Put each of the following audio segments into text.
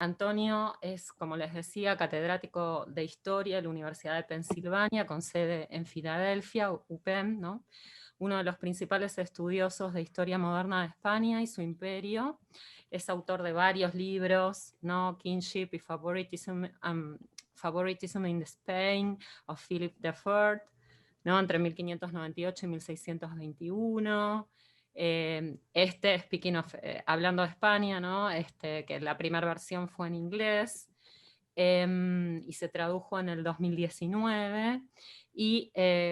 Antonio es, como les decía, catedrático de Historia en la Universidad de Pensilvania, con sede en Filadelfia, UPenn, ¿no? Uno de los principales estudiosos de historia moderna de España y su imperio. Es autor de varios libros, ¿no? Kingship y Favoritism in Spain of Philip III, ¿no? Entre 1598 y 1621. Hablando de España, ¿no? Que la primera versión fue en inglés y se tradujo en el 2019, y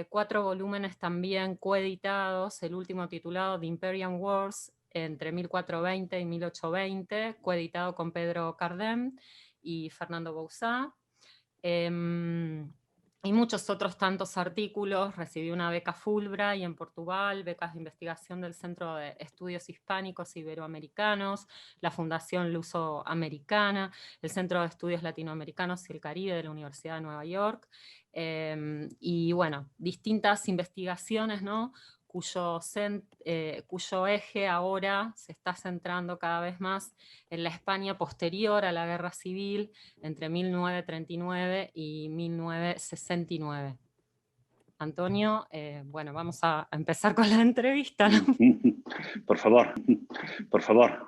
4 volúmenes también coeditados, el último titulado The Imperial Wars entre 1420 y 1820, coeditado con Pedro Cardem y Fernando Bouzá. Y muchos otros tantos artículos. Recibió una beca Fulbright en Portugal, becas de investigación del Centro de Estudios Hispánicos e Iberoamericanos, la Fundación Luso-Americana, el Centro de Estudios Latinoamericanos y el Caribe de la Universidad de Nueva York, y bueno, distintas investigaciones, ¿no? Cuyo eje ahora se está centrando cada vez más en la España posterior a la Guerra Civil, entre 1939 y 1969. Antonio, bueno, vamos a empezar con la entrevista, ¿no? Por favor,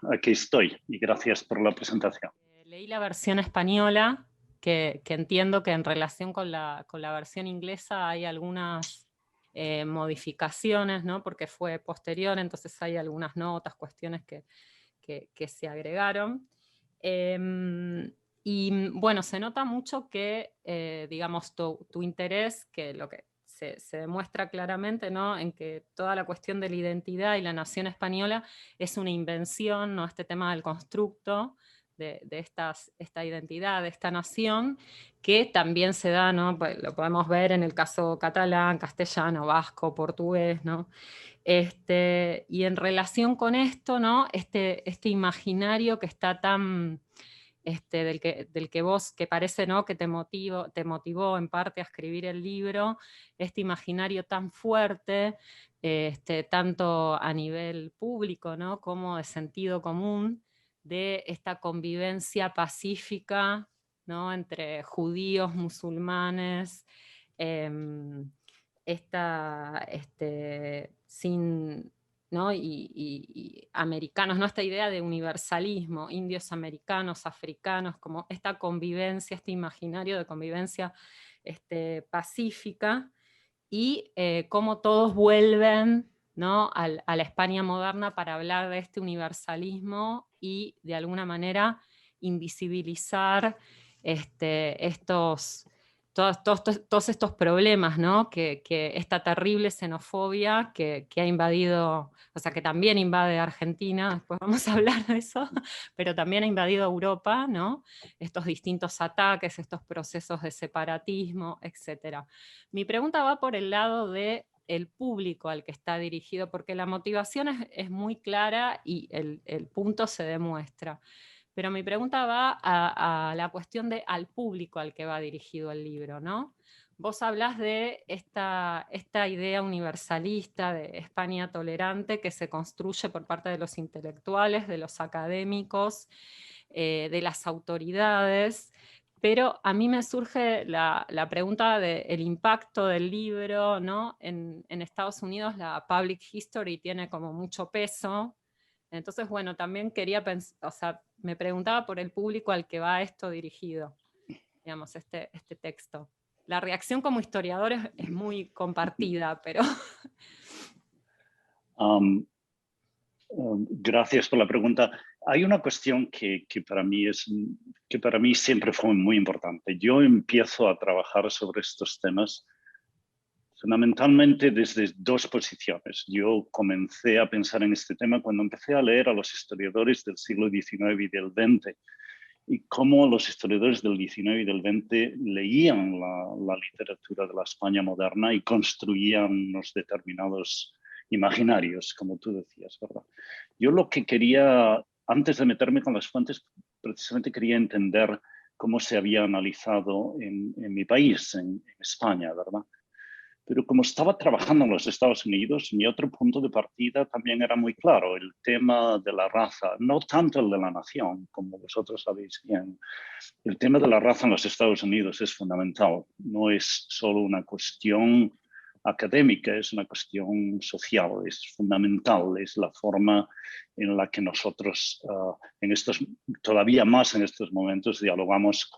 aquí estoy y gracias por la presentación. Leí la versión española, que entiendo que en relación con la versión inglesa hay algunas modificaciones, ¿no? Porque fue posterior, entonces hay algunas notas, cuestiones que se agregaron. Y bueno, se nota mucho que, digamos, tu interés, que lo que se demuestra claramente, ¿no? En que toda la cuestión de la identidad y la nación española es una invención, ¿no? Este tema del constructo de esta identidad, de esta nación, que también se da, ¿no? Pues lo podemos ver en el caso catalán, castellano, vasco, portugués, ¿no? Y en relación con esto, ¿no? Este imaginario que está tan, del que vos, que parece, ¿no? Que te motivó en parte a escribir el libro, este imaginario tan fuerte, tanto a nivel público, ¿no? Como de sentido común, de esta convivencia pacífica, ¿no? Entre judíos, musulmanes, sin, ¿no? y americanos, ¿no? Esta idea de universalismo, indios americanos, africanos, como esta convivencia, este imaginario de convivencia pacífica, y cómo todos vuelven, ¿no? a la España moderna para hablar de este universalismo y de alguna manera invisibilizar todos estos problemas, ¿no? Que esta terrible xenofobia que ha invadido, o sea, que también invade Argentina, después vamos a hablar de eso, pero también ha invadido Europa, ¿no? Estos distintos ataques, estos procesos de separatismo, etc. Mi pregunta va por el lado de el público al que está dirigido, porque la motivación es muy clara y el punto se demuestra. Pero mi pregunta va a la cuestión de al público al que va dirigido el libro, ¿no? Vos hablás de esta idea universalista de España tolerante que se construye por parte de los intelectuales, de los académicos, de las autoridades, pero a mí me surge la pregunta del impacto del libro, ¿no? En Estados Unidos la public history tiene como mucho peso. Entonces, bueno, también quería pensar, o sea, me preguntaba por el público al que va esto dirigido, digamos, este texto. La reacción como historiador es muy compartida, pero... Gracias por la pregunta. Hay una cuestión que para mí siempre fue muy importante. Yo empiezo a trabajar sobre estos temas fundamentalmente desde dos posiciones. Yo comencé a pensar en este tema cuando empecé a leer a los historiadores del siglo XIX y del XX, y cómo los historiadores del XIX y del XX leían la literatura de la España moderna y construían unos determinados imaginarios, como tú decías, ¿verdad? Yo lo que quería, antes de meterme con las fuentes, precisamente quería entender cómo se había analizado en mi país, en España, ¿verdad? Pero como estaba trabajando en los Estados Unidos, mi otro punto de partida también era muy claro, el tema de la raza, no tanto el de la nación, como vosotros sabéis bien. El tema de la raza en los Estados Unidos es fundamental, no es solo una cuestión académica, es una cuestión social, es fundamental, es la forma en la que nosotros, todavía más en estos momentos, dialogamos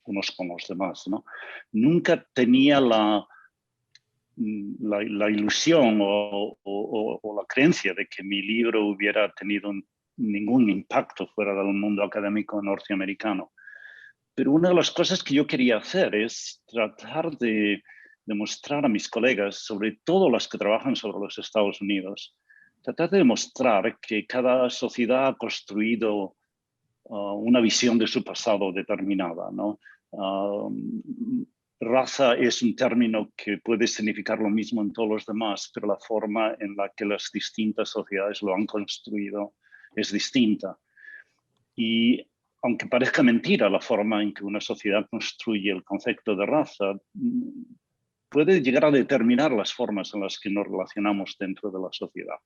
unos con los demás, ¿no? Nunca tenía la ilusión o la creencia de que mi libro hubiera tenido ningún impacto fuera del mundo académico norteamericano. Pero una de las cosas que yo quería hacer es tratar de demostrar a mis colegas, sobre todo los que trabajan sobre los Estados Unidos, tratar de demostrar que cada sociedad ha construido una visión de su pasado determinada, ¿no? Raza es un término que puede significar lo mismo en todos los demás, pero la forma en la que las distintas sociedades lo han construido es distinta. Y aunque parezca mentira la forma en que una sociedad construye el concepto de raza, puede llegar a determinar las formas en las que nos relacionamos dentro de la sociedad.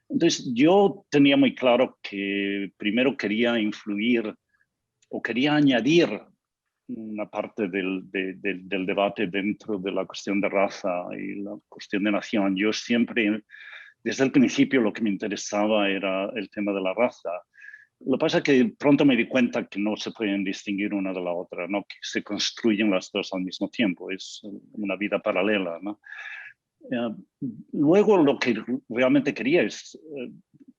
Entonces, yo tenía muy claro que primero quería influir o quería añadir una parte del debate dentro de la cuestión de raza y la cuestión de nación. Yo siempre, desde el principio, lo que me interesaba era el tema de la raza. Lo que pasa es que pronto me di cuenta que no se pueden distinguir una de la otra, ¿no? Que se construyen las dos al mismo tiempo, es una vida paralela, ¿no? Luego lo que realmente quería es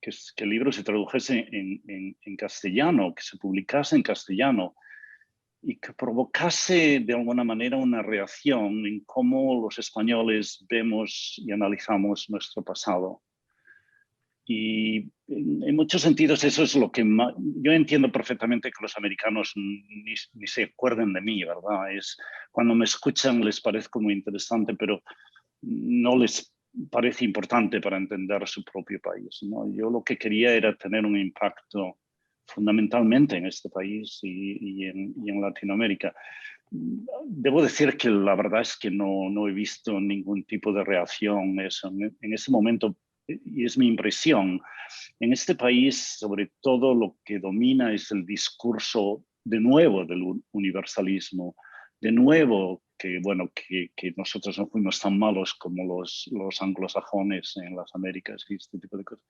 que el libro se tradujese en castellano, que se publicase en castellano y que provocase de alguna manera una reacción en cómo los españoles vemos y analizamos nuestro pasado. Y en muchos sentidos eso es lo que más, yo entiendo perfectamente que los americanos ni se acuerden de mí, ¿verdad? Es, cuando me escuchan les parezco muy interesante, pero no les parece importante para entender su propio país, ¿no? Yo lo que quería era tener un impacto fundamentalmente en este país y en Latinoamérica. Debo decir que la verdad es que no he visto ningún tipo de reacción en ese momento, y es mi impresión. En este país, sobre todo, lo que domina es el discurso de nuevo del universalismo, de nuevo que, bueno, que nosotros no fuimos tan malos como los anglosajones en las Américas y este tipo de cosas.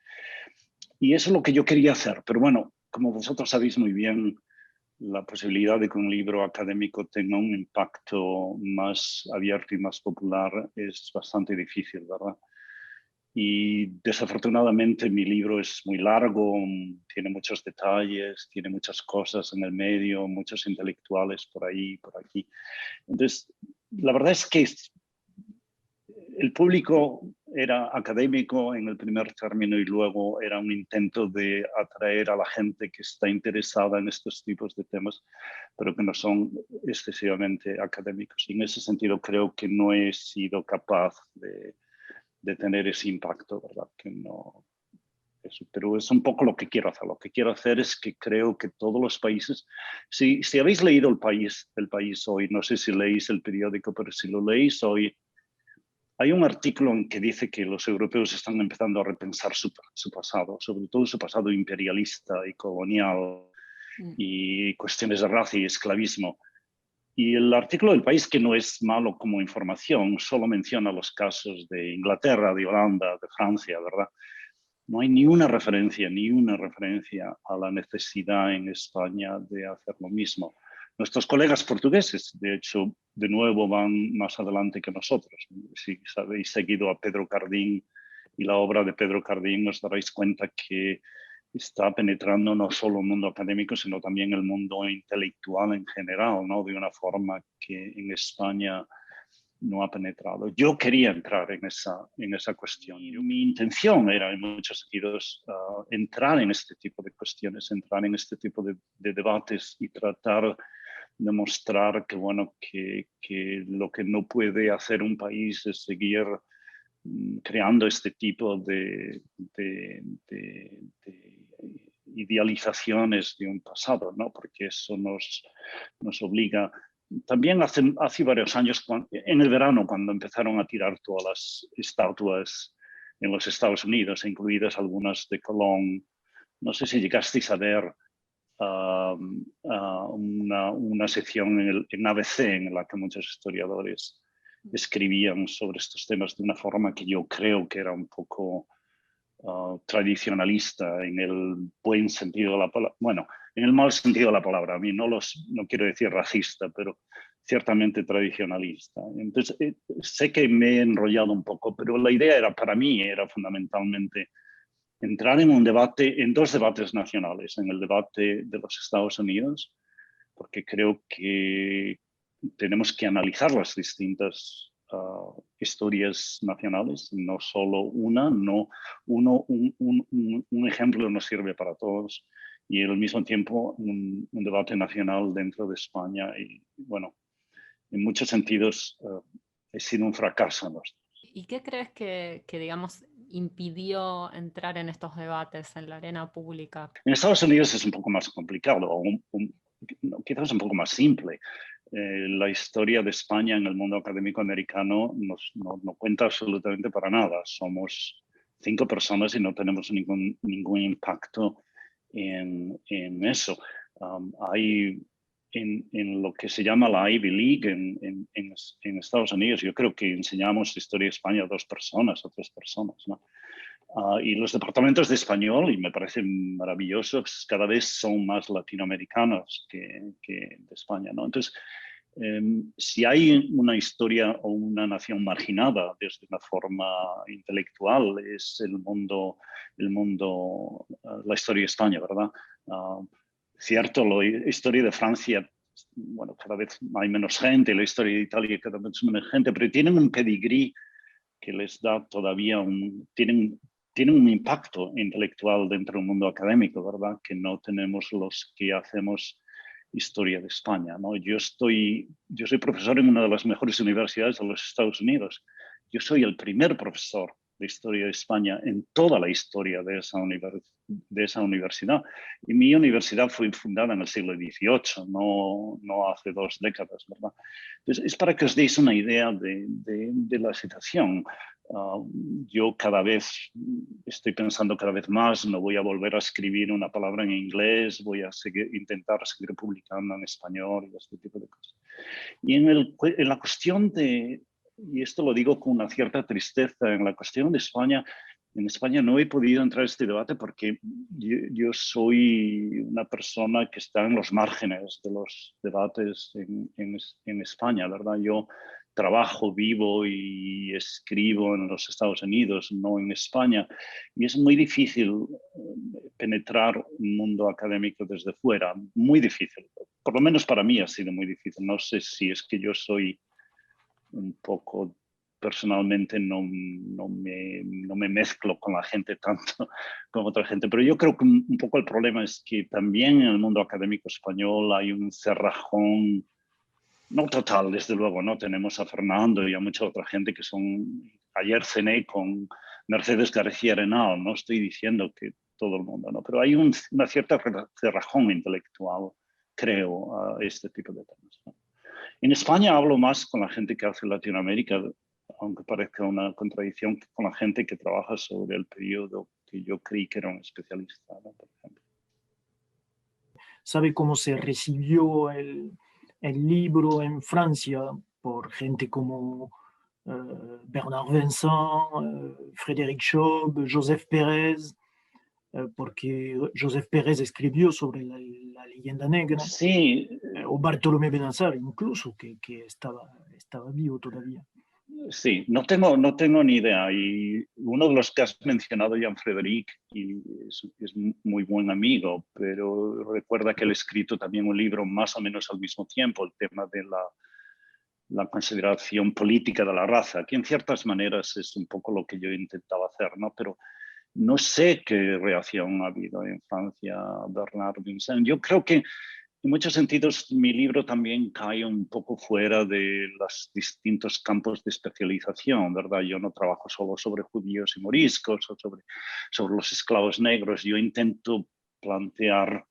Y eso es lo que yo quería hacer. Pero bueno, como vosotros sabéis muy bien, la posibilidad de que un libro académico tenga un impacto más abierto y más popular es bastante difícil, ¿verdad? Y desafortunadamente mi libro es muy largo, tiene muchos detalles, tiene muchas cosas en el medio, muchos intelectuales por ahí, por aquí. Entonces, la verdad es que el público era académico en el primer término y luego era un intento de atraer a la gente que está interesada en estos tipos de temas, pero que no son excesivamente académicos. Y en ese sentido creo que no he sido capaz de tener ese impacto, ¿verdad? Que no, eso, pero es un poco lo que quiero hacer. Lo que quiero hacer es que creo que todos los países, si habéis leído El País hoy, no sé si leéis el periódico, pero si lo leéis hoy, hay un artículo en que dice que los europeos están empezando a repensar su pasado, sobre todo su pasado imperialista y colonial y cuestiones de raza y esclavismo. Y el artículo del País, que no es malo como información, solo menciona los casos de Inglaterra, de Holanda, de Francia, ¿verdad? No hay ni una referencia a la necesidad en España de hacer lo mismo. Nuestros colegas portugueses, de hecho, de nuevo van más adelante que nosotros. Si habéis seguido a Pedro Cardín y la obra de Pedro Cardín, os daréis cuenta que está penetrando no solo el mundo académico, sino también el mundo intelectual en general, ¿no? De una forma que en España no ha penetrado. Yo quería entrar en esa cuestión. Mi intención era, en muchos sentidos, entrar en este tipo de cuestiones, entrar en este tipo de debates y tratar de mostrar que, bueno, que lo que no puede hacer un país es seguir creando este tipo de idealizaciones de un pasado, ¿no? Porque eso nos obliga. también hace varios años, en el verano, cuando empezaron a tirar todas las estatuas en los Estados Unidos, incluidas algunas de Colón, no sé si llegasteis a ver una sección en ABC en la que muchos historiadores escribían sobre estos temas de una forma que yo creo que era un poco tradicionalista en el buen sentido de la palabra, bueno, en el mal sentido de la palabra. A mí no quiero decir racista, pero ciertamente tradicionalista. Entonces, sé que me he enrollado un poco, pero la idea para mí era fundamentalmente entrar en un debate, en dos debates nacionales, en el debate de los Estados Unidos, porque creo que tenemos que analizar las distintas historias nacionales, no solo una, un ejemplo no sirve para todos, y al mismo tiempo un debate nacional dentro de España, y bueno, en muchos sentidos ha sido un fracaso. ¿Y qué crees que, digamos, impidió entrar en estos debates en la arena pública? En Estados Unidos es un poco más complicado, o quizás un poco más simple. La historia de España en el mundo académico americano no cuenta absolutamente para nada. Somos 5 personas y no tenemos ningún impacto en eso. Hay en lo que se llama la Ivy League en Estados Unidos, yo creo que enseñamos historia de España a 2 personas o 3 personas, ¿no? Y los departamentos de español, y me parecen maravillosos, cada vez son más latinoamericanos que de España, ¿no? Entonces, si hay una historia o una nación marginada desde una forma intelectual, es la historia de España, ¿verdad? Cierto, la historia de Francia, bueno, cada vez hay menos gente, la historia de Italia cada vez menos gente, pero tienen un pedigrí que les da todavía tienen un impacto intelectual dentro del mundo académico, ¿verdad? Que no tenemos los que hacemos historia de España, ¿no? Yo soy profesor en una de las mejores universidades de los Estados Unidos. Yo soy el primer profesor de historia de España en toda la historia de esa universidad. Y mi universidad fue fundada en el siglo XVIII, no hace 2 décadas, ¿verdad? Entonces, es para que os deis una idea de la situación. Yo estoy pensando cada vez más, no voy a volver a escribir una palabra en inglés, voy a intentar seguir publicando en español y este tipo de cosas. Y en la cuestión y esto lo digo con una cierta tristeza, en la cuestión de España, en España no he podido entrar a este debate porque yo soy una persona que está en los márgenes de los debates en España, ¿verdad? Yo trabajo, vivo y escribo en los Estados Unidos, no en España, y es muy difícil penetrar un mundo académico desde fuera, muy difícil. Por lo menos para mí ha sido muy difícil. No sé si es que yo soy un poco, personalmente no me mezclo con la gente tanto como otra gente, pero yo creo que un poco el problema es que también en el mundo académico español hay un cerrajón, no total, desde luego, ¿no? Tenemos a Fernando y a mucha otra gente que son... Ayer cené con Mercedes García Arenal, no estoy diciendo que todo el mundo, ¿no? Pero hay una cierta cerrajón intelectual, creo, a este tipo de temas, ¿no? En España hablo más con la gente que hace Latinoamérica, aunque parezca una contradicción, con la gente que trabaja sobre el periodo que yo creí que era un especialista, ¿no? Por ejemplo. ¿Sabe cómo se recibió el libro en Francia por gente como Bernard Vincent, Frédéric Chob, Joseph Pérez? Porque Joseph Pérez escribió sobre la leyenda negra, sí, o Bartolomé Benassar incluso, que estaba vivo todavía. Sí, no tengo ni idea. Y uno de los que has mencionado, Jean-Frédéric, es muy buen amigo, pero recuerda que él ha escrito también un libro más o menos al mismo tiempo, el tema de la consideración política de la raza, que en ciertas maneras es un poco lo que yo intentaba hacer, ¿no? Pero no sé qué reacción ha habido en Francia, Bernard Vincent. Yo creo que en muchos sentidos, mi libro también cae un poco fuera de los distintos campos de especialización, ¿verdad? Yo no trabajo solo sobre judíos y moriscos o sobre los esclavos negros. Yo intento plantear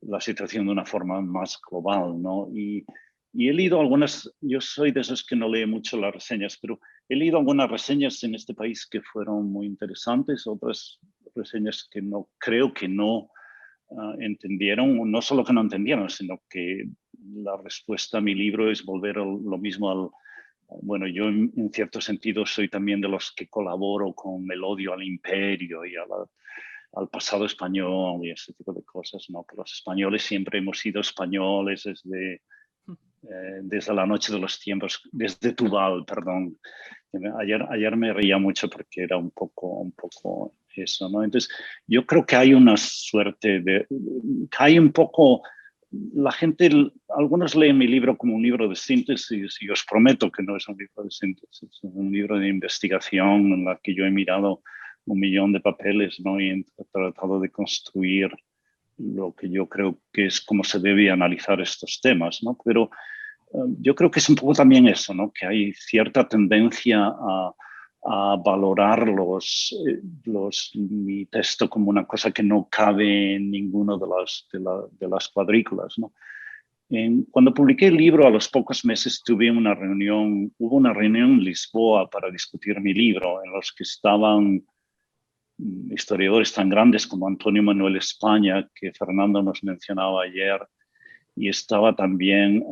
la situación de una forma más global, ¿no? Y Y he leído algunas, yo soy de esos que no lee mucho las reseñas, pero he leído algunas reseñas en este país que fueron muy interesantes, otras reseñas que no, creo que no entendieron, no solo que no entendieron, sino que la respuesta a mi libro es volver a lo mismo al... Bueno, yo en cierto sentido soy también de los que colaboro con el odio al imperio y al pasado español y ese tipo de cosas, ¿no? Que los españoles siempre hemos sido españoles desde la noche de los tiempos, desde Tubal, perdón. Ayer me reía mucho porque era un poco eso, ¿no? Entonces, yo creo que hay una suerte de... que hay un poco... La gente, algunos leen mi libro como un libro de síntesis y os prometo que no es un libro de síntesis, es un libro de investigación en la que yo he mirado 1.000.000 de papeles, ¿no? Y he tratado de construir lo que yo creo que es como se debe analizar estos temas, ¿no? Pero yo creo que es un poco también eso, ¿no? Que hay cierta tendencia a valorar mi texto como una cosa que no cabe en ninguno de las cuadrículas, ¿no? Cuando publiqué el libro, a los pocos meses hubo una reunión en Lisboa para discutir mi libro, en los que estaban historiadores tan grandes como Antonio Manuel España, que Fernando nos mencionaba ayer, y estaba también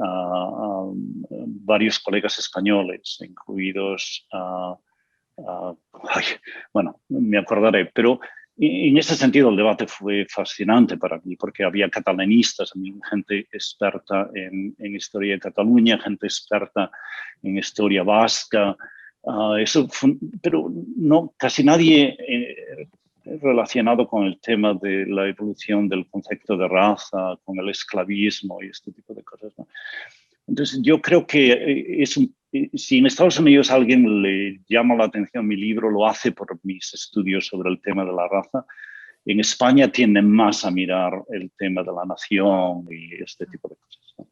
varios colegas españoles, incluidos, bueno, me acordaré, pero en ese sentido el debate fue fascinante para mí, porque había catalanistas, gente experta en historia de Cataluña, gente experta en historia vasca, pero no, casi nadie relacionado con el tema de la evolución del concepto de raza, con el esclavismo y este tipo de cosas, ¿no? Entonces, yo creo que si en Estados Unidos a alguien le llama la atención mi libro, lo hace por mis estudios sobre el tema de la raza. En España tienden más a mirar el tema de la nación y este tipo de cosas, ¿no?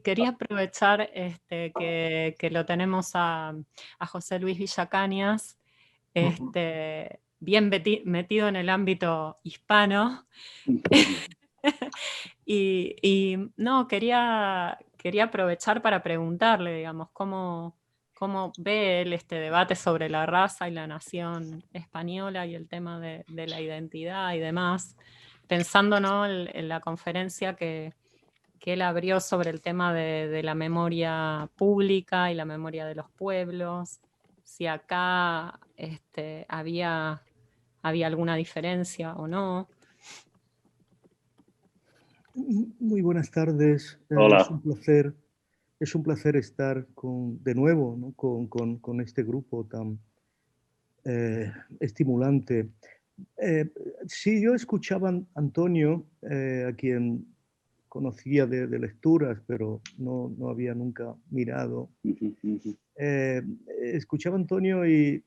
Quería aprovechar que lo tenemos a José Luis Villacañas, bien metido en el ámbito hispano. y no, quería aprovechar para preguntarle, digamos, cómo ve él este debate sobre la raza y la nación española y el tema de la identidad y demás, pensando, ¿no?, en la conferencia que él abrió sobre el tema de la memoria pública y la memoria de los pueblos, si acá había alguna diferencia o no. Muy buenas tardes. Hola. Es un placer estar de nuevo, ¿no?, con este grupo tan estimulante. Sí, yo escuchaba a Antonio, a quien conocía de lecturas, pero no había nunca mirado. Escuchaba a Antonio y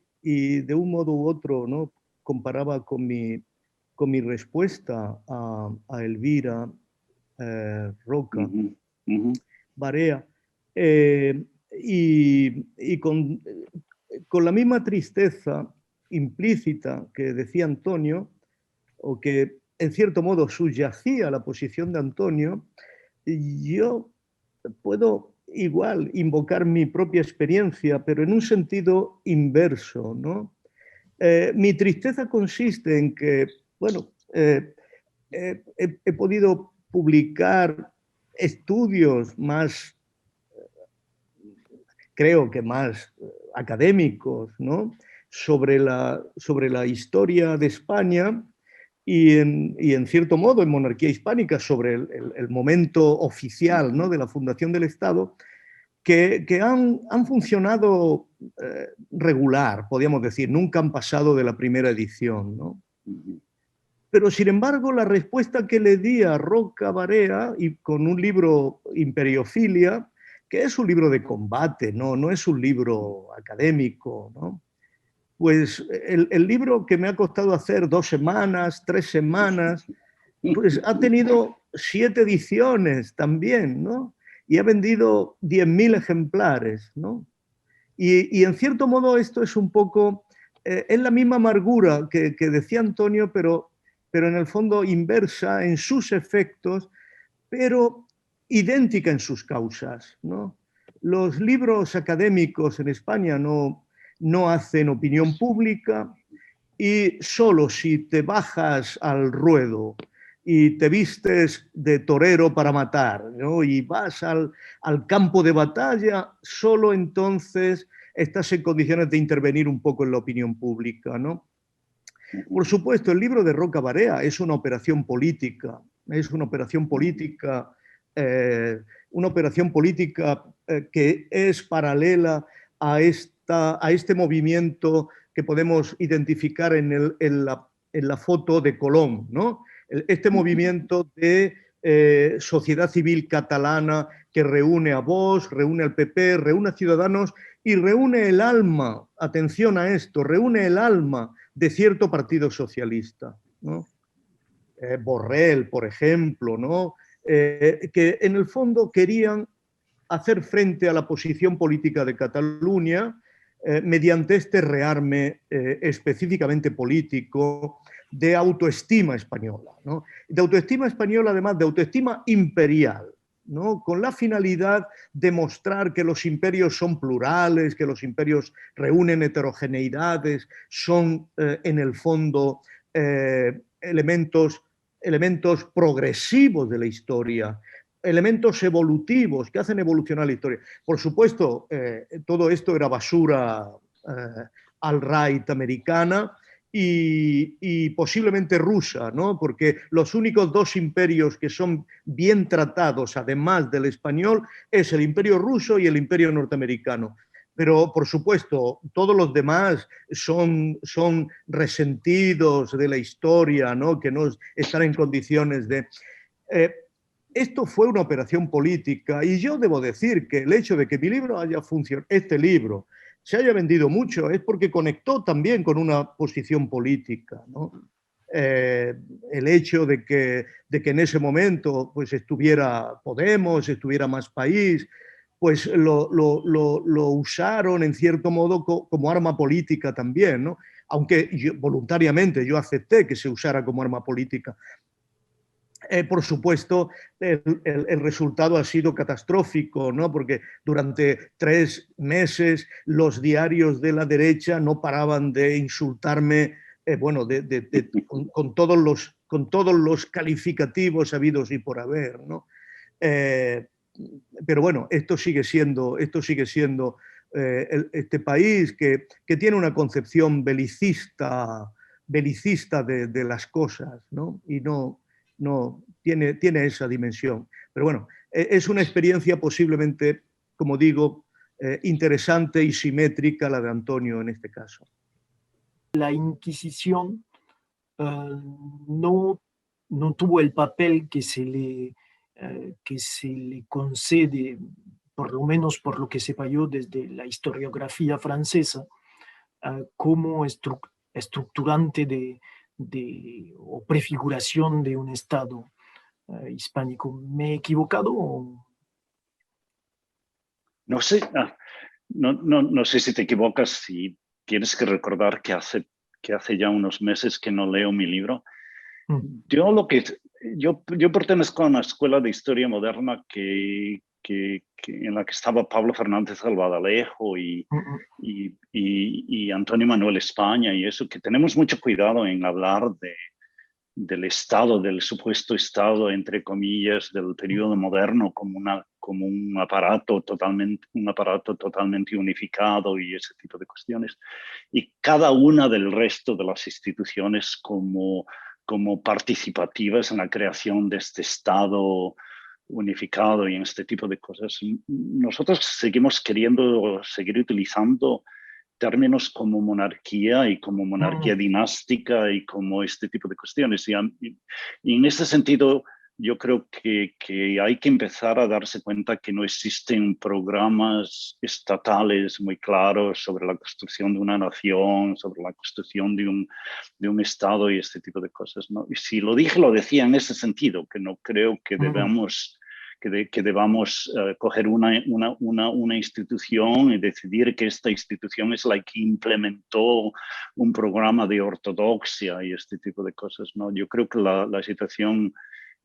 de un modo u otro, ¿no?, comparaba con mi respuesta a Elvira Roca Barea, y con la misma tristeza implícita que decía Antonio, o que en cierto modo subyacía la posición de Antonio, yo puedo igual invocar mi propia experiencia, pero en un sentido inverso, ¿no? Mi tristeza consiste en que, bueno, he podido publicar estudios más, creo que más académicos, ¿no?, sobre la historia de España y en cierto modo en monarquía hispánica, sobre el momento oficial, ¿no?, de la fundación del Estado, que han funcionado regular, podríamos decir, nunca han pasado de la primera edición, ¿no? Pero, sin embargo, la respuesta que le di a Roca Barea, y con un libro, Imperiofilia, que es un libro de combate, no es un libro académico, ¿no?, pues el libro que me ha costado hacer 2 semanas, 3 semanas, pues ha tenido 7 ediciones también, ¿no?, y ha vendido 10.000 ejemplares, ¿no? Y en cierto modo esto es un poco, es la misma amargura que decía Antonio, pero en el fondo inversa en sus efectos, pero idéntica en sus causas, ¿no? Los libros académicos en España no hacen opinión pública, y solo si te bajas al ruedo y te vistes de torero para matar, ¿no? Y vas al campo de batalla, solo entonces estás en condiciones de intervenir un poco en la opinión pública, ¿no? Por supuesto, el libro de Roca Barea es una operación política, que es paralela a este movimiento que podemos identificar en la foto de Colom, ¿no? Este movimiento de sociedad civil catalana que reúne a Vox, reúne al PP, reúne a Ciudadanos y reúne el alma, atención a esto, reúne el alma de cierto partido socialista, ¿no? Borrell, por ejemplo, ¿no? Que en el fondo querían hacer frente a la posición política de Cataluña mediante este rearme específicamente político de autoestima española, ¿no? De autoestima española, además de autoestima imperial, ¿no? Con la finalidad de mostrar que los imperios son plurales, que los imperios reúnen heterogeneidades, son en el fondo elementos progresivos de la historia, elementos evolutivos que hacen evolucionar la historia. Por supuesto, todo esto era basura alt-right americana y posiblemente rusa, ¿no? Porque los únicos dos imperios que son bien tratados, además del español, es el imperio ruso y el imperio norteamericano. Pero, por supuesto, todos los demás son resentidos de la historia, ¿no? Que no están en condiciones de... esto fue una operación política y yo debo decir que el hecho de que mi libro haya funcionado, este libro, se haya vendido mucho es porque conectó también con una posición política, ¿no? El hecho de que en ese momento pues, estuviera Podemos, estuviera Más País, pues lo usaron en cierto modo como arma política también, ¿no? Aunque voluntariamente yo acepté que se usara como arma política. Por supuesto, el resultado ha sido catastrófico, ¿no? Porque durante 3 meses los diarios de la derecha no paraban de insultarme, bueno, con todos los calificativos habidos y por haber, ¿no? Pero bueno, esto sigue siendo este país que tiene una concepción belicista de las cosas, ¿no? Y no tiene esa dimensión. Pero bueno, es una experiencia posiblemente, como digo, interesante y simétrica la de Antonio en este caso. La Inquisición no tuvo el papel que se le concede, por lo menos por lo que sepa yo desde la historiografía francesa, como estructurante o prefiguración de un Estado hispánico. ¿Me he equivocado? No sé, no sé si te equivocas, si tienes que recordar que hace ya unos meses que no leo mi libro. Yo pertenezco a una escuela de historia moderna en la que estaba Pablo Fernández Albadalejo y Antonio Manuel España y eso, que tenemos mucho cuidado en hablar del Estado, del supuesto Estado, entre comillas, del periodo moderno como un aparato totalmente unificado y ese tipo de cuestiones. Y cada una del resto de las instituciones como participativas en la creación de este Estado unificado y en este tipo de cosas. Nosotros seguimos queriendo seguir utilizando términos como monarquía y como monarquía dinástica y como este tipo de cuestiones. Y en ese sentido, yo creo que hay que empezar a darse cuenta que no existen programas estatales muy claros sobre la construcción de una nación, sobre la construcción de un Estado y este tipo de cosas, ¿no? Y si lo decía en ese sentido, que no creo que debamos... que debamos coger una institución y decidir que esta institución es la que implementó un programa de ortodoxia y este tipo de cosas, ¿no? Yo creo que la situación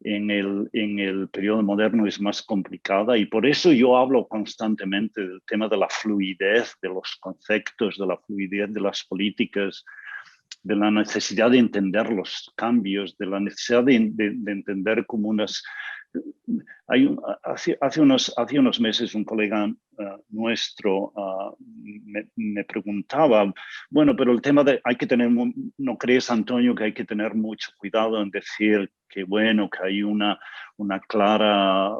en el periodo moderno es más complicada, y por eso yo hablo constantemente del tema de la fluidez de los conceptos, de la fluidez de las políticas, de la necesidad de entender los cambios, de la necesidad de entender como unas... Hace unos meses un colega nuestro me preguntaba, bueno, pero el tema de hay que tener, ¿no crees, Antonio, que hay que tener mucho cuidado en decir que, bueno, que hay una clara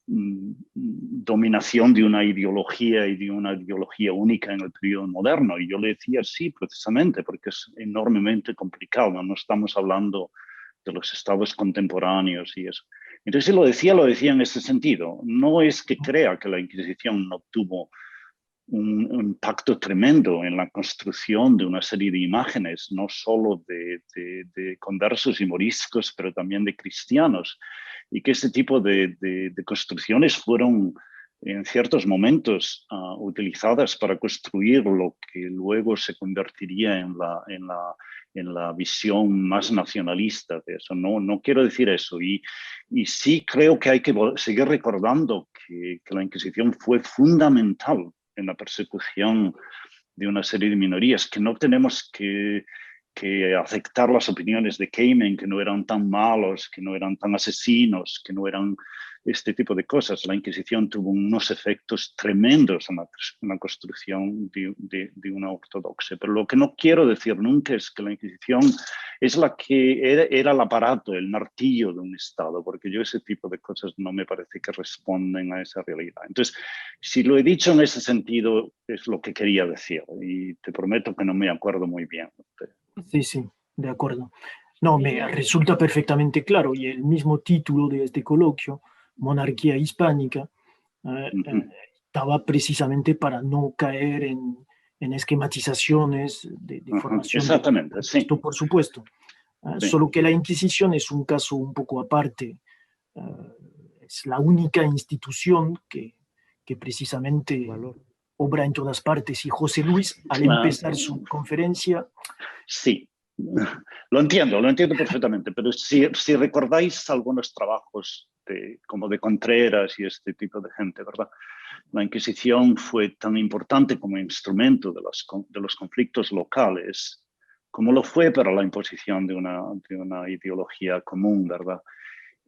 dominación de una ideología y de una ideología única en el periodo moderno? Y yo le decía sí, precisamente, porque es enormemente complicado, no estamos hablando de los estados contemporáneos y eso. Entonces lo decía en ese sentido. No es que crea que la Inquisición no tuvo un impacto tremendo en la construcción de una serie de imágenes, no solo de conversos y moriscos, pero también de cristianos, y que ese tipo de construcciones fueron en ciertos momentos utilizadas para construir lo que luego se convertiría en la visión más nacionalista de eso. No quiero decir eso. Y sí creo que hay que seguir recordando que la Inquisición fue fundamental en la persecución de una serie de minorías, que no tenemos que aceptar las opiniones de Keymen, que no eran tan malos, que no eran tan asesinos, que no eran este tipo de cosas. La Inquisición tuvo unos efectos tremendos en la construcción de una ortodoxia. Pero lo que no quiero decir nunca es que la Inquisición es la que era el aparato, el martillo de un Estado, porque yo ese tipo de cosas no me parece que responden a esa realidad. Entonces, si lo he dicho en ese sentido, es lo que quería decir, y te prometo que no me acuerdo muy bien. Sí, sí, de acuerdo. No, me resulta perfectamente claro, y el mismo título de este coloquio, Monarquía Hispánica, estaba precisamente para no caer en esquematizaciones de formación. Exactamente, sí. Esto, por supuesto. Sí. Solo que la Inquisición es un caso un poco aparte. Es la única institución que precisamente obra en todas partes. Y José Luis, al empezar su conferencia... Sí, lo entiendo perfectamente, pero si recordáis algunos trabajos como de Contreras y este tipo de gente, ¿verdad? La Inquisición fue tan importante como instrumento de los conflictos locales como lo fue para la imposición de una ideología común, ¿verdad?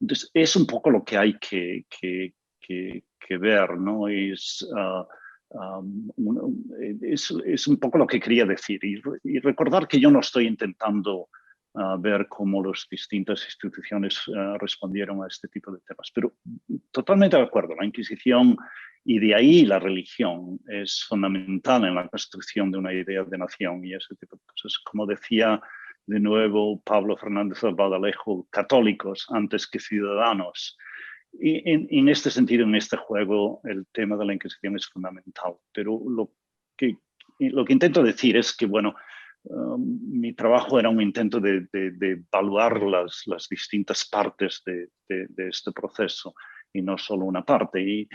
Entonces, es un poco lo que hay que ver, ¿no? Es un poco lo que quería decir. Y recordar que yo no estoy intentando ver cómo las distintas instituciones respondieron a este tipo de temas, pero totalmente de acuerdo. La Inquisición y de ahí la religión es fundamental en la construcción de una idea de nación y ese tipo de cosas. Como decía de nuevo Pablo Fernández Albaladejo, católicos antes que ciudadanos. Y en este sentido, en este juego, el tema de la Inquisición es fundamental. Pero lo que intento decir es que, bueno, mi trabajo era un intento de evaluar las distintas partes de este proceso y no solo una parte.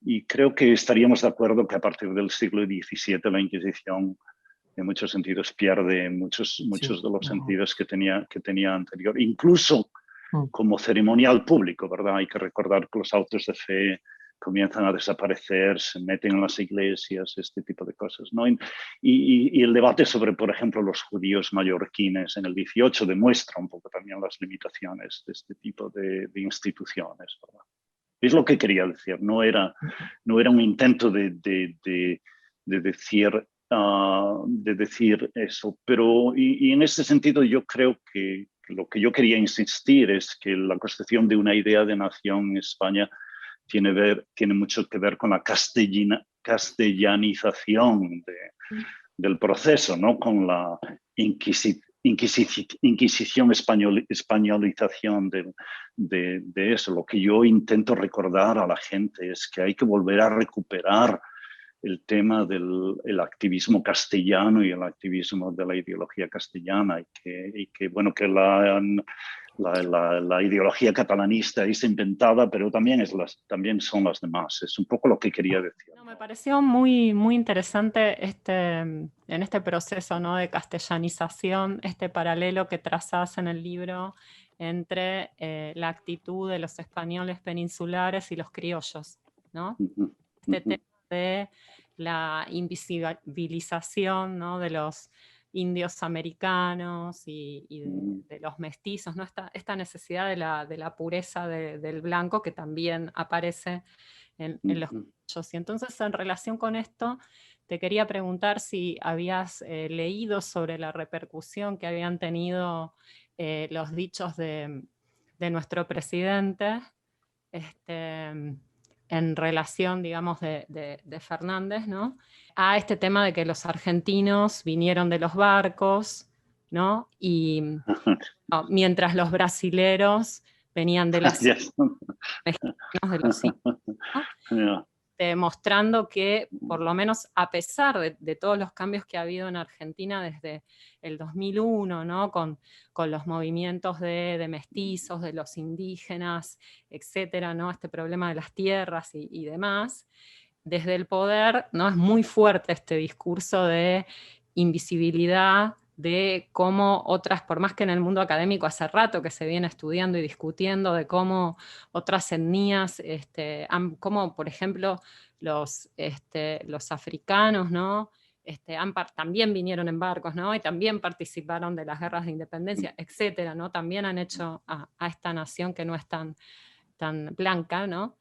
Y creo que estaríamos de acuerdo que a partir del siglo XVII la Inquisición en muchos sentidos pierde muchos de los sentidos que tenía anterior, incluso como ceremonial público, ¿verdad? Hay que recordar que los autos de fe comienzan a desaparecer, se meten en las iglesias, este tipo de cosas, ¿no? Y el debate sobre, por ejemplo, los judíos mallorquines en el 18 demuestra un poco también las limitaciones de este tipo de instituciones, ¿verdad? Es lo que quería decir, no era un intento de decir eso, pero y en ese sentido yo creo que lo que yo quería insistir es que la construcción de una idea de nación en España tiene mucho que ver con la castellanización del proceso, ¿no? Con la Inquisición españolización de eso. Lo que yo intento recordar a la gente es que hay que volver a recuperar el tema del activismo castellano y el activismo de la ideología castellana y que bueno, que la ideología catalanista es inventada, pero también son las demás. Es un poco lo que quería decir. No, me pareció muy, muy interesante en este proceso, ¿no?, de castellanización, este paralelo que trazás en el libro entre la actitud de los españoles peninsulares y los criollos, ¿no? Este tema de la invisibilización, ¿no?, de los indios americanos y de los mestizos, ¿no? Esta necesidad de la pureza del blanco que también aparece en los criollos. Y entonces, en relación con esto, te quería preguntar si habías leído sobre la repercusión que habían tenido los dichos de nuestro presidente, en relación, digamos, de Fernández, ¿no?, a este tema de que los argentinos vinieron de los barcos, ¿no?, y mientras los brasileros venían de los mexicanos, de los indios, ¿no? Demostrando que, por lo menos a pesar de todos los cambios que ha habido en Argentina desde el 2001, ¿no?, con los movimientos de mestizos, de los indígenas, etcétera, ¿no?, este problema de las tierras y demás, desde el poder, ¿no?, es muy fuerte este discurso de invisibilidad, de cómo otras, por más que en el mundo académico hace rato que se viene estudiando y discutiendo de cómo otras etnias, como por ejemplo los africanos, ¿no?, también vinieron en barcos, ¿no?, y también participaron de las guerras de independencia, etcétera, ¿no?, también han hecho a esta nación que no es tan blanca, ¿no?,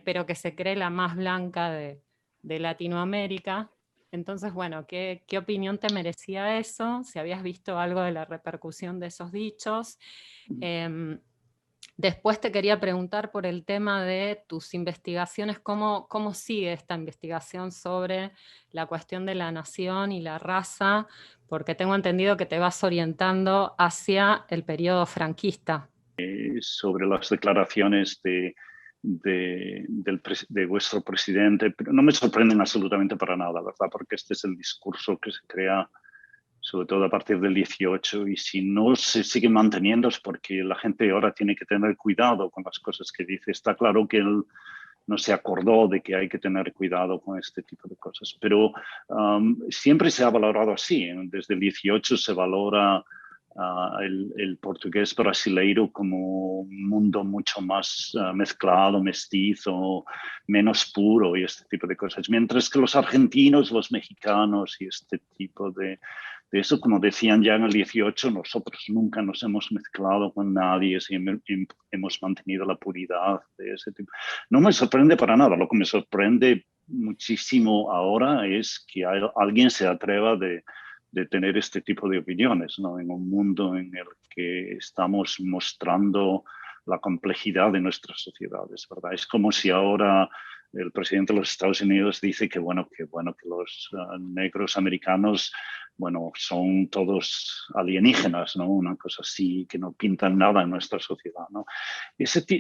pero que se cree la más blanca de Latinoamérica. Entonces, bueno, ¿qué opinión te merecía eso? Si habías visto algo de la repercusión de esos dichos. Después te quería preguntar por el tema de tus investigaciones, ¿cómo sigue esta investigación sobre la cuestión de la nación y la raza? Porque tengo entendido que te vas orientando hacia el periodo franquista. Sobre las declaraciones de vuestro presidente, pero no me sorprenden absolutamente para nada, ¿verdad? Porque este es el discurso que se crea sobre todo a partir del 18, y si no se sigue manteniendo es porque la gente ahora tiene que tener cuidado con las cosas que dice. Está claro que él no se acordó de que hay que tener cuidado con este tipo de cosas, pero siempre se ha valorado así. Desde el 18 se valora el portugués brasileiro como un mundo mucho más mezclado, mestizo, menos puro y este tipo de cosas. Mientras que los argentinos, los mexicanos y este tipo de eso, como decían ya en el 18, nosotros nunca nos hemos mezclado con nadie, siempre hemos mantenido la puridad de ese tipo. No me sorprende para nada. Lo que me sorprende muchísimo ahora es que alguien se atreva de tener este tipo de opiniones, ¿no?, en un mundo en el que estamos mostrando la complejidad de nuestras sociedades, ¿verdad? Es como si ahora el presidente de los Estados Unidos dice que los negros americanos, bueno, son todos alienígenas, ¿no? Una cosa así, que no pintan nada en nuestra sociedad, ¿no?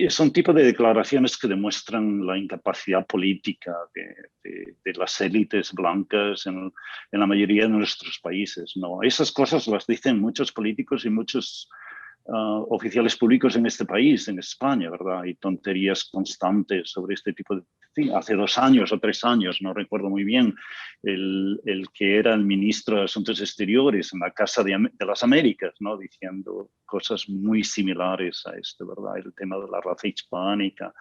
Son tipo de declaraciones que demuestran la incapacidad política de las élites blancas en la mayoría de nuestros países, ¿no? Esas cosas las dicen muchos políticos y muchos oficiales públicos en este país, en España, ¿verdad? Hay tonterías constantes sobre este tipo de... Sí, hace 2 años o 3 años, no recuerdo muy bien, el que era el ministro de Asuntos Exteriores en la Casa de las Américas, ¿no?, diciendo cosas muy similares a esto, ¿verdad? El tema de la raza hispánica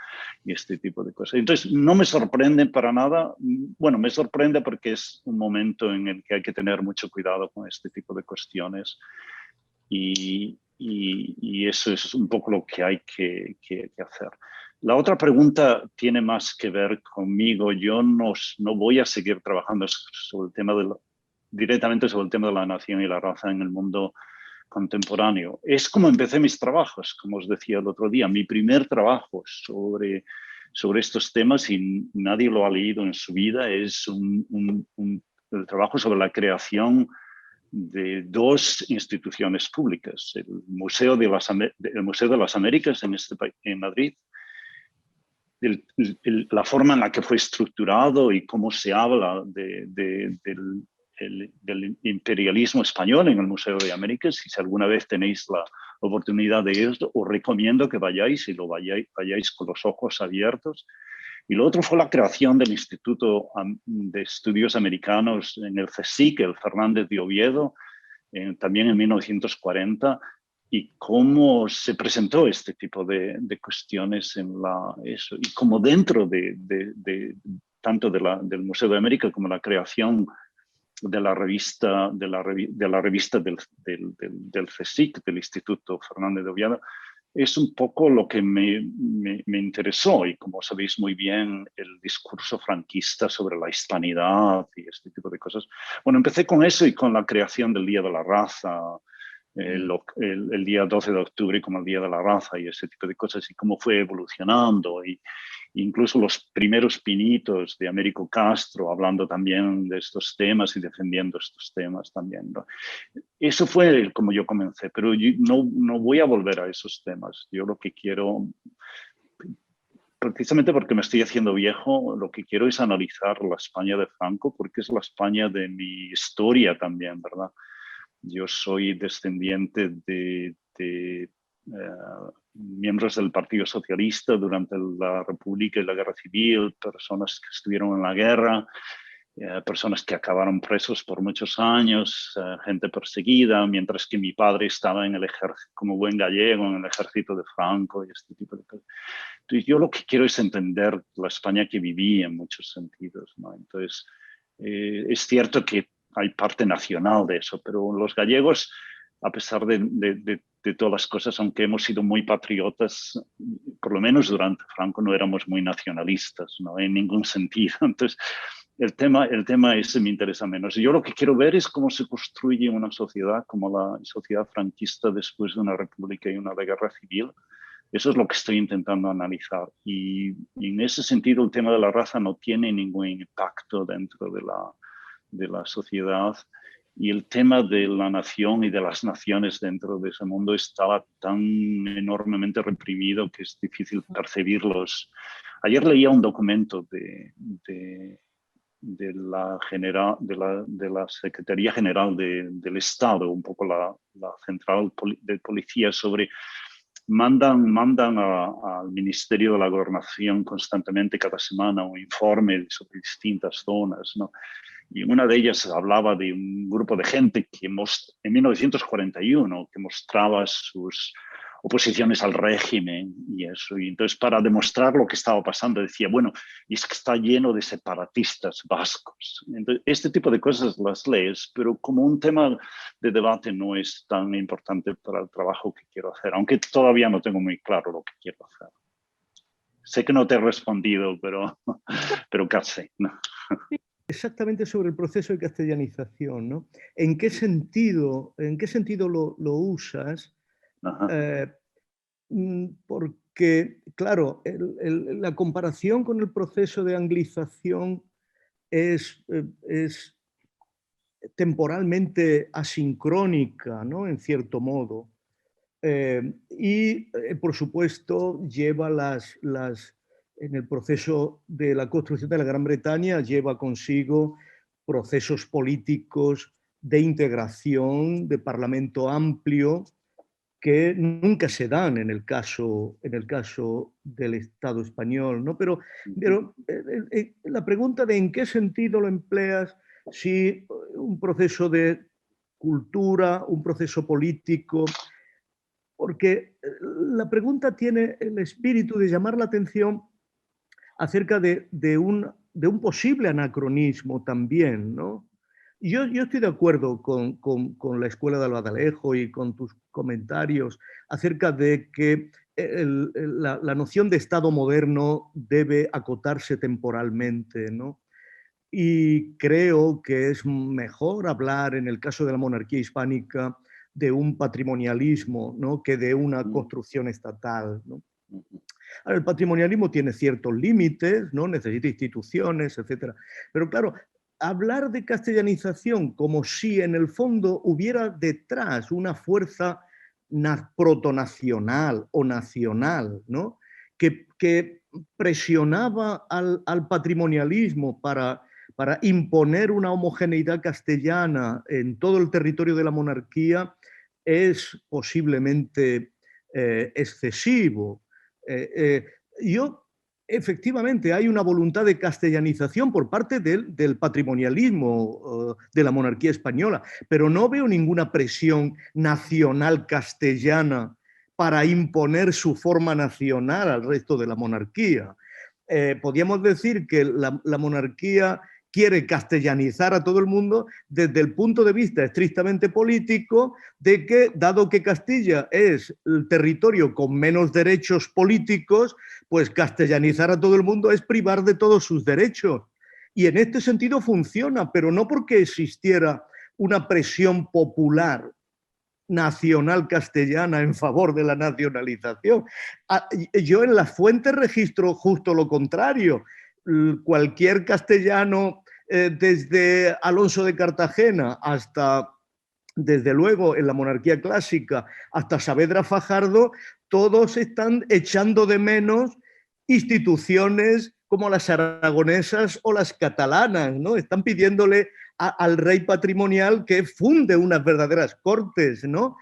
y este tipo de cosas. Entonces, no me sorprende para nada. Bueno, me sorprende porque es un momento en el que hay que tener mucho cuidado con este tipo de cuestiones y eso es un poco lo que hay que hacer. La otra pregunta tiene más que ver conmigo. Yo no voy a seguir trabajando sobre el tema directamente sobre el tema de la nación y la raza en el mundo contemporáneo. Es como empecé mis trabajos, como os decía el otro día. Mi primer trabajo sobre estos temas, y nadie lo ha leído en su vida, es el trabajo sobre la creación de 2 instituciones públicas, el Museo de las Américas en Madrid, la forma en la que fue estructurado y cómo se habla del imperialismo español en el Museo de Américas. Si alguna vez tenéis la oportunidad de ir, os recomiendo que vayáis y vayáis con los ojos abiertos. Y lo otro fue la creación del Instituto de Estudios Americanos en el CSIC, el Fernández de Oviedo, también en 1940, y cómo se presentó este tipo de cuestiones en eso, y como dentro tanto del Museo de América como la creación de la revista del CSIC, del Instituto Fernández de Oviedo, es un poco lo que me interesó, y como sabéis muy bien, el discurso franquista sobre la hispanidad y este tipo de cosas. Bueno, empecé con eso y con la creación del Día de la Raza, el día 12 de octubre como el Día de la Raza y ese tipo de cosas, y cómo fue evolucionando, y incluso los primeros pinitos de Américo Castro hablando también de estos temas y defendiendo estos temas también, ¿no? Eso fue como yo comencé, pero yo no voy a volver a esos temas. Yo lo que quiero, precisamente porque me estoy haciendo viejo, lo que quiero es analizar la España de Franco, porque es la España de mi historia también, ¿verdad? Yo soy descendiente de miembros del Partido Socialista durante la República y la Guerra Civil, personas que estuvieron en la guerra, personas que acabaron presos por muchos años, gente perseguida, mientras que mi padre estaba en el ejército, como buen gallego, en el ejército de Franco y este tipo de cosas. Entonces, yo lo que quiero es entender la España que viví en muchos sentidos, ¿no? Entonces, es cierto que hay parte nacional de eso, pero los gallegos, a pesar de todas las cosas, aunque hemos sido muy patriotas, por lo menos durante Franco no éramos muy nacionalistas, ¿no? En ningún sentido. Entonces, el tema ese me interesa menos. Yo lo que quiero ver es cómo se construye una sociedad como la sociedad franquista después de una república y una guerra civil. Eso es lo que estoy intentando analizar. Y en ese sentido, el tema de la raza no tiene ningún impacto dentro de la sociedad. Y el tema de la nación y de las naciones dentro de ese mundo estaba tan enormemente reprimido que es difícil percibirlos. Ayer leía un documento de la Secretaría General del Estado, un poco la central de policía, sobre mandan al Ministerio de la Gobernación constantemente cada semana un informe sobre distintas zonas, ¿no? Y una de ellas hablaba de un grupo de gente que en 1941 que mostraba sus oposiciones al régimen y eso. Y entonces, para demostrar lo que estaba pasando, decía, bueno, y es que está lleno de separatistas vascos. Entonces, este tipo de cosas las lees, pero como un tema de debate no es tan importante para el trabajo que quiero hacer, aunque todavía no tengo muy claro lo que quiero hacer. Sé que no te he respondido, pero casi, ¿no? Exactamente sobre el proceso de castellanización, ¿no? ¿En qué sentido lo usas? Porque, claro, la comparación con el proceso de anglización es temporalmente asincrónica, ¿no? En cierto modo. Por supuesto, lleva en el proceso de la construcción de la Gran Bretaña, lleva consigo procesos políticos de integración, de parlamento amplio, que nunca se dan en el caso del Estado español, ¿no? Pero la pregunta de en qué sentido lo empleas, si un proceso de cultura, un proceso político, porque la pregunta tiene el espíritu de llamar la atención acerca de un posible anacronismo también, ¿no? Y yo estoy de acuerdo con la Escuela de Albadalejo y con tus comentarios acerca de que la noción de Estado moderno debe acotarse temporalmente, ¿no? Y creo que es mejor hablar, en el caso de la monarquía hispánica, de un patrimonialismo, ¿no? Que de una construcción estatal, ¿no? Ahora, el patrimonialismo tiene ciertos límites, ¿no? Necesita instituciones, etc. Pero claro, hablar de castellanización como si en el fondo hubiera detrás una fuerza protonacional o nacional, ¿no? que presionaba al patrimonialismo para imponer una homogeneidad castellana en todo el territorio de la monarquía, es posiblemente excesivo. Yo efectivamente hay una voluntad de castellanización por parte del patrimonialismo de la monarquía española, pero no veo ninguna presión nacional castellana para imponer su forma nacional al resto de la monarquía. Podríamos decir que la monarquía quiere castellanizar a todo el mundo desde el punto de vista estrictamente político de que, dado que Castilla es el territorio con menos derechos políticos, pues castellanizar a todo el mundo es privar de todos sus derechos. Y en este sentido funciona, pero no porque existiera una presión popular nacional castellana en favor de la nacionalización. Yo en las fuentes registro justo lo contrario. Cualquier castellano, desde Alonso de Cartagena hasta, desde luego, en la monarquía clásica, hasta Saavedra Fajardo, todos están echando de menos instituciones como las aragonesas o las catalanas, ¿no? Están pidiéndole al rey patrimonial que funde unas verdaderas cortes, ¿no?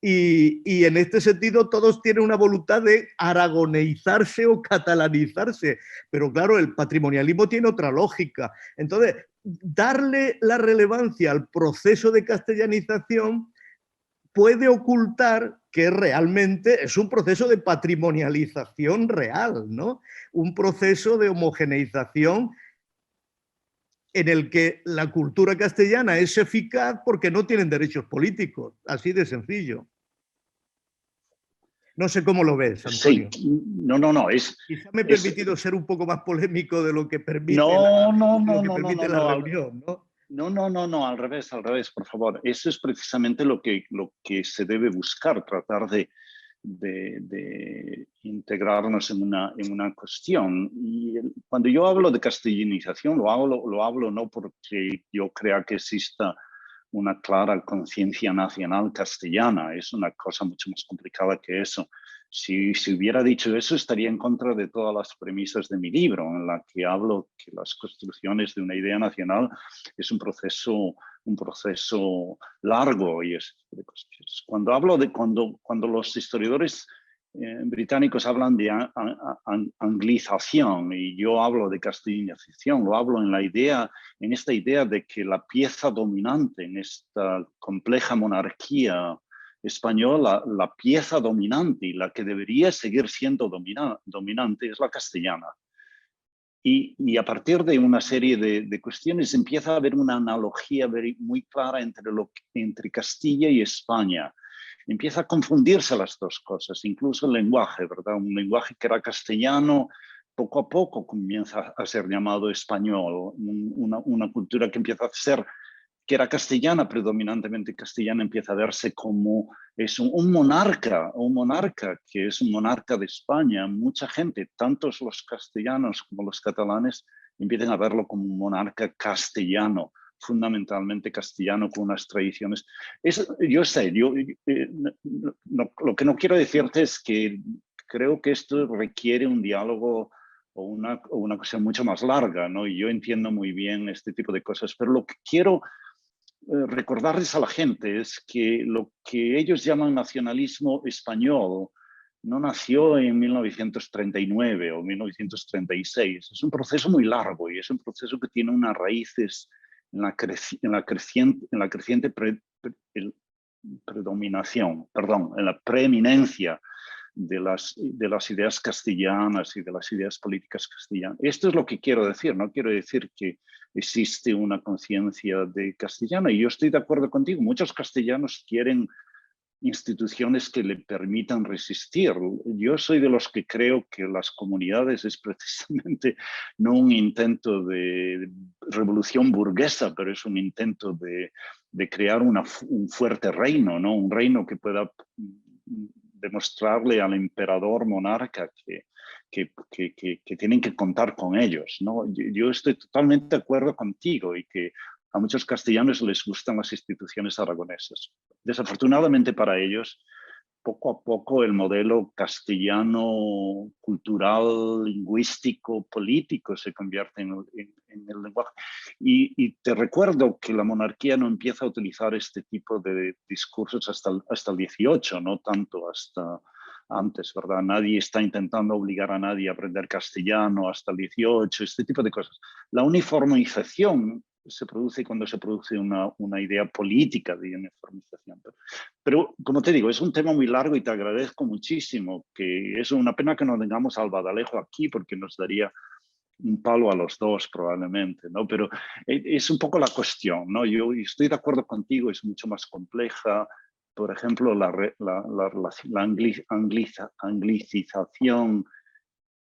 Y en este sentido todos tienen una voluntad de aragoneizarse o catalanizarse, pero claro, el patrimonialismo tiene otra lógica. Entonces, darle la relevancia al proceso de castellanización puede ocultar que realmente es un proceso de patrimonialización real, ¿no? Un proceso de homogeneización en el que la cultura castellana es eficaz porque no tienen derechos políticos, así de sencillo. No sé cómo lo ves, Antonio. Sí, no, Quizá me he permitido ser un poco más polémico de lo que permite la reunión, ¿no? No, al revés, por favor. Eso es precisamente lo que se debe buscar, tratar de integrarnos en una cuestión. Y cuando yo hablo de castellanización, lo hablo no porque yo crea que exista una clara conciencia nacional castellana, es una cosa mucho más complicada que eso. Si hubiera dicho eso, estaría en contra de todas las premisas de mi libro, en la que hablo que las construcciones de una idea nacional es un proceso largo. Y cuando hablo de cuando los historiadores británicos hablan de anglización y yo hablo de castellanización, lo hablo en esta idea de que la pieza dominante en esta compleja monarquía española, la pieza dominante y la que debería seguir siendo dominante es la castellana. Y a partir de una serie de cuestiones empieza a haber una analogía muy clara entre Castilla y España. Empieza a confundirse las dos cosas, incluso el lenguaje, ¿verdad? Un lenguaje que era castellano, poco a poco comienza a ser llamado español. Una cultura que empieza a ser, que era castellana, predominantemente castellana, empieza a verse como es un monarca que es un monarca de España. Mucha gente, tanto los castellanos como los catalanes, empiezan a verlo como un monarca castellano, fundamentalmente castellano, con unas tradiciones. Yo sé, lo que no quiero decirte es que creo que esto requiere un diálogo o una cosa mucho más larga, ¿no? Y yo entiendo muy bien este tipo de cosas, pero lo que quiero recordarles a la gente es que lo que ellos llaman nacionalismo español no nació en 1939 o 1936. Es un proceso muy largo y es un proceso que tiene unas raíces en la creciente predominación, en la preeminencia de las ideas castellanas y de las ideas políticas castellanas. Esto es lo que quiero decir. No quiero decir que existe una conciencia de castellano. Y yo estoy de acuerdo contigo. Muchos castellanos quieren instituciones que le permitan resistir. Yo soy de los que creo que las comunidades es precisamente no un intento de revolución burguesa, pero es un intento de crear un fuerte reino, ¿no? Un reino que pueda demostrarle al emperador monarca que tienen que contar con ellos, ¿no? Yo estoy totalmente de acuerdo contigo y que a muchos castellanos les gustan las instituciones aragonesas. Desafortunadamente para ellos, poco a poco el modelo castellano cultural, lingüístico, político se convierte en el lenguaje. Y te recuerdo que la monarquía no empieza a utilizar este tipo de discursos hasta el 18, no tanto hasta antes, ¿verdad? Nadie está intentando obligar a nadie a aprender castellano hasta el 18, este tipo de cosas. La uniformización se produce cuando se produce una idea política de uniformización. Pero, como te digo, es un tema muy largo y te agradezco muchísimo, que es una pena que no tengamos a Alba D'Alejo aquí porque nos daría un palo a los dos probablemente, ¿no? Pero es un poco la cuestión, ¿no? Yo estoy de acuerdo contigo, es mucho más compleja. Por ejemplo, la anglicización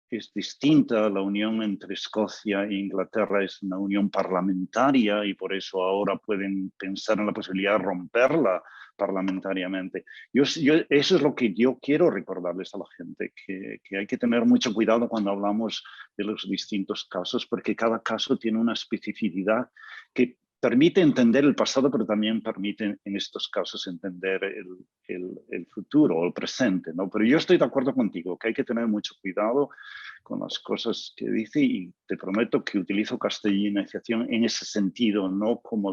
es distinta. La unión entre Escocia e Inglaterra es una unión parlamentaria y por eso ahora pueden pensar en la posibilidad de romperla parlamentariamente. Eso es lo que yo quiero recordarles a la gente, que hay que tener mucho cuidado cuando hablamos de los distintos casos, porque cada caso tiene una especificidad que permite entender el pasado, pero también permite en estos casos entender el futuro o el presente, ¿no? Pero yo estoy de acuerdo contigo, que hay que tener mucho cuidado con las cosas que dice y te prometo que utilizo castellanización en ese sentido, no como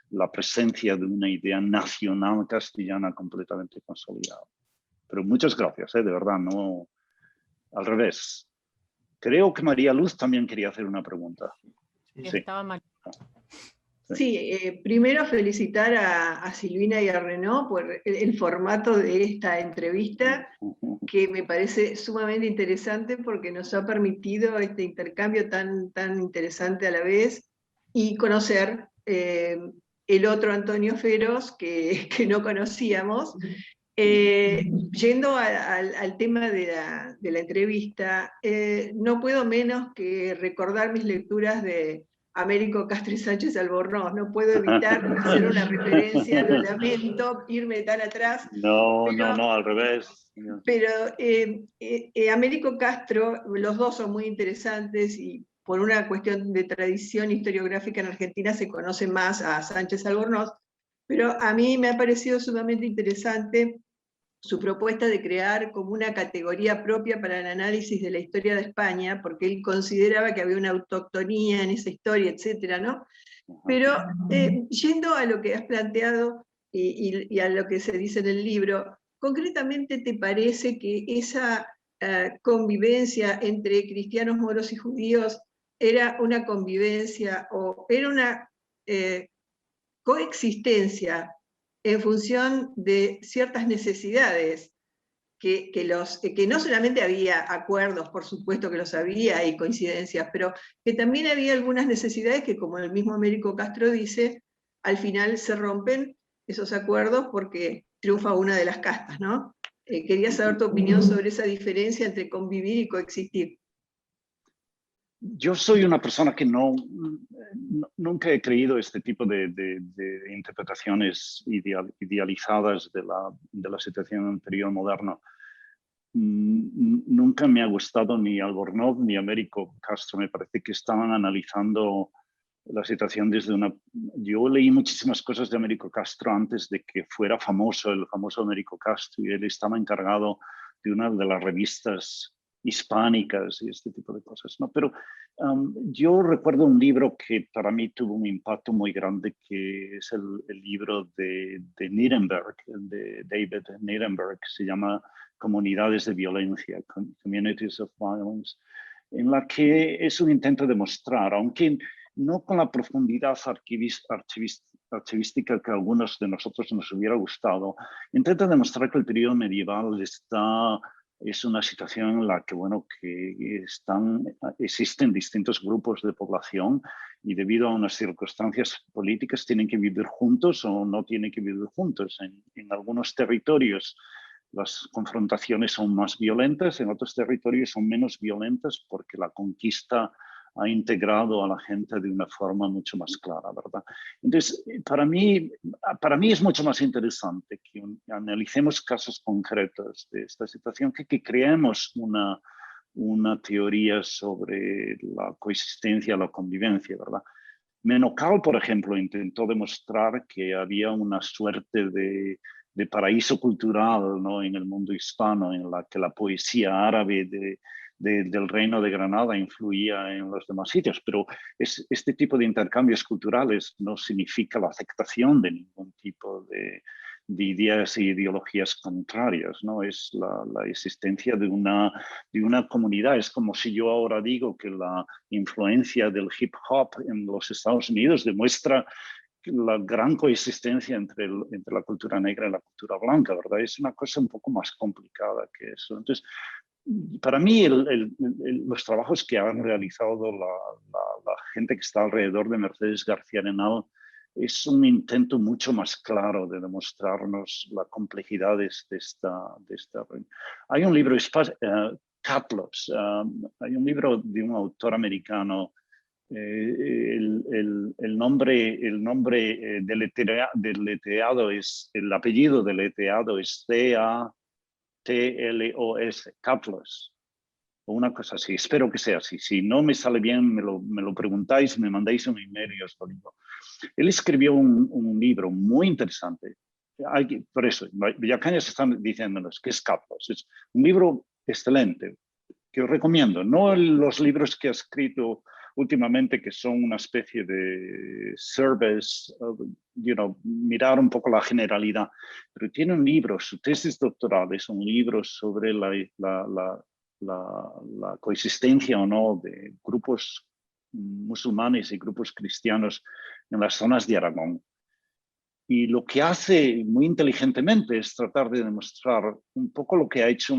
la presencia de una idea nacional castellana completamente consolidada. Pero muchas gracias, de verdad, no al revés. Creo que María Luz también quería hacer una pregunta. Sí. Estaba mal. Sí, primero felicitar a Silvina y a Renaud por el formato de esta entrevista, que me parece sumamente interesante porque nos ha permitido este intercambio tan interesante a la vez y conocer el otro Antonio Feroz que no conocíamos. Yendo al tema de la entrevista, no puedo menos que recordar mis lecturas de Américo Castro y Sánchez Albornoz. No puedo evitar hacer una referencia, lo lamento, irme tan atrás. No, al revés. Pero Américo Castro, los dos son muy interesantes y por una cuestión de tradición historiográfica en Argentina se conoce más a Sánchez Albornoz, pero a mí me ha parecido sumamente interesante su propuesta de crear como una categoría propia para el análisis de la historia de España, porque él consideraba que había una autoctonía en esa historia, etcétera, ¿no? Pero yendo a lo que has planteado y a lo que se dice en el libro, concretamente, ¿te parece que esa convivencia entre cristianos, moros y judíos era una convivencia o era una coexistencia en función de ciertas necesidades, que no solamente había acuerdos, por supuesto que los había, y coincidencias, pero que también había algunas necesidades que, como el mismo Américo Castro dice, al final se rompen esos acuerdos porque triunfa una de las castas, ¿no? Quería saber tu opinión sobre esa diferencia entre convivir y coexistir. Yo soy una persona que nunca he creído este tipo de interpretaciones idealizadas de la situación en el periodo moderno. Nunca me ha gustado ni Albornoz ni Américo Castro. Me parece que estaban analizando la situación desde una... Yo leí muchísimas cosas de Américo Castro antes de que fuera famoso, el famoso Américo Castro, y él estaba encargado de una de las revistas hispánicas y este tipo de cosas, ¿no? Pero yo recuerdo un libro que para mí tuvo un impacto muy grande, que es el libro de Nirenberg, de David Nirenberg, que se llama Comunidades de Violencia, Communities of Violence, en la que es un intento de mostrar, aunque no con la profundidad archivística que a algunos de nosotros nos hubiera gustado, intenta demostrar que el periodo medieval es una situación en la que, bueno, que existen distintos grupos de población y debido a unas circunstancias políticas tienen que vivir juntos o no tienen que vivir juntos. En algunos territorios las confrontaciones son más violentas, en otros territorios son menos violentas porque la conquista ha integrado a la gente de una forma mucho más clara, ¿verdad? Entonces, para mí es mucho más interesante que analicemos casos concretos de esta situación que creemos una teoría sobre la coexistencia, la convivencia, ¿verdad? Menocal, por ejemplo, intentó demostrar que había una suerte de paraíso cultural, ¿no?, en el mundo hispano, en la que la poesía árabe del Reino de Granada influía en los demás sitios, pero este tipo de intercambios culturales no significa la aceptación de ningún tipo ideas e ideologías contrarias, ¿no? Es la existencia de una comunidad. Es como si yo ahora digo que la influencia del hip hop en los Estados Unidos demuestra la gran coexistencia entre la cultura negra y la cultura blanca, ¿verdad? Es una cosa un poco más complicada que eso. Entonces, para mí, los trabajos que han realizado la gente que está alrededor de Mercedes García Arenal es un intento mucho más claro de demostrarnos la complejidad de esta. Hay un libro, Catlos, hay un libro de un autor americano. El nombre deletreado es, el apellido deletreado es C-A-T-L-O-S, Catlos, o una cosa así. Espero que sea así. Si no me sale bien, me lo preguntáis, me mandáis un email y os lo digo. Él escribió un libro muy interesante. Por eso, Villacañas están diciéndonos que es Catlos. Es un libro excelente, que os recomiendo. No los libros que ha escrito últimamente, que son una especie de service, mirar un poco la generalidad, pero tiene un libro, su tesis doctoral es un libro sobre la coexistencia o no de grupos musulmanes y grupos cristianos en las zonas de Aragón. Y lo que hace muy inteligentemente es tratar de demostrar un poco lo que han hecho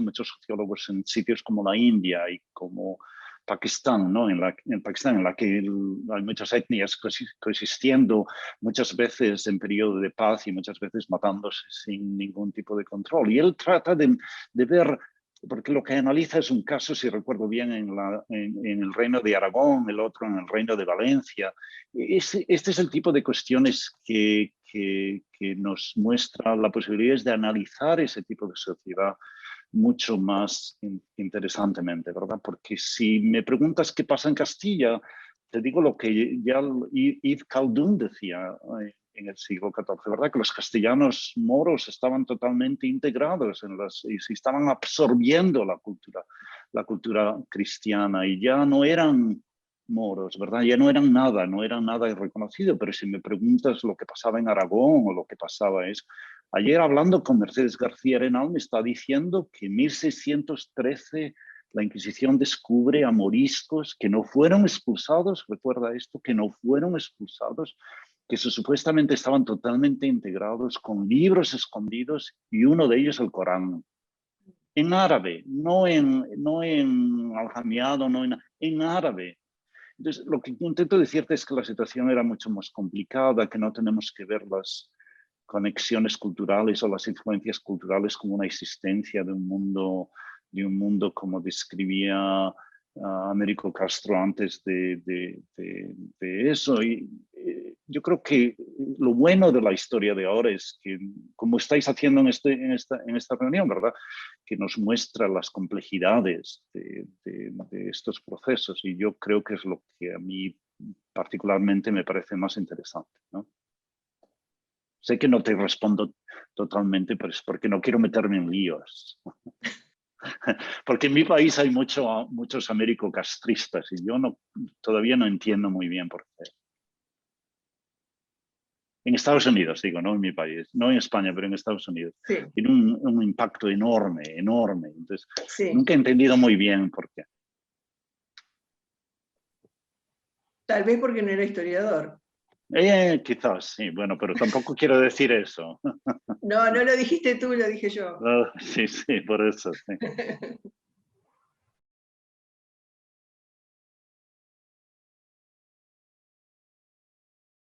muchos sociólogos en sitios como la India y como Pakistán, ¿no? En Pakistán, en la que hay muchas etnias coexistiendo, muchas veces en periodo de paz y muchas veces matándose sin ningún tipo de control. Y él trata de ver, porque lo que analiza es un caso, si recuerdo bien, en el reino de Aragón, el otro en el reino de Valencia. Este es el tipo de cuestiones que nos muestra la posibilidad de analizar ese tipo de sociedad mucho más interesantemente, ¿verdad? Porque si me preguntas qué pasa en Castilla, te digo lo que ya Yves Khaldun decía en el siglo XIV, ¿verdad? Que los castellanos moros estaban totalmente integrados y se estaban absorbiendo la cultura cristiana y ya no eran moros, ¿verdad? Ya no eran nada irreconocido, pero si me preguntas lo que pasaba en Aragón o lo que pasaba es... Ayer hablando con Mercedes García Arenal me está diciendo que en 1613 la Inquisición descubre a moriscos que no fueron expulsados, recuerda esto, que no fueron expulsados, que supuestamente estaban totalmente integrados con libros escondidos y uno de ellos el Corán. En árabe, no en aljamiado, en árabe. Entonces, lo que intento decirte es que la situación era mucho más complicada, que no tenemos que ver las conexiones culturales o las influencias culturales como una existencia de un mundo como describía Américo Castro antes de eso. Y yo creo que lo bueno de la historia de ahora es que, como estáis haciendo en esta reunión, ¿verdad?, que nos muestra las complejidades de estos procesos, y yo creo que es lo que a mí particularmente me parece más interesante, ¿no? Sé que no te respondo totalmente, pero es porque no quiero meterme en líos. Porque en mi país hay muchos americocastristas y yo todavía no entiendo muy bien por qué. En Estados Unidos, digo, no en mi país, no en España, pero en Estados Unidos. Sí. Tiene un impacto enorme. Entonces, Sí. nunca he entendido muy bien por qué. Tal vez porque no era historiador. Quizás, sí, bueno, pero tampoco quiero decir eso. No lo dijiste tú, lo dije yo. Sí, por eso. Sí.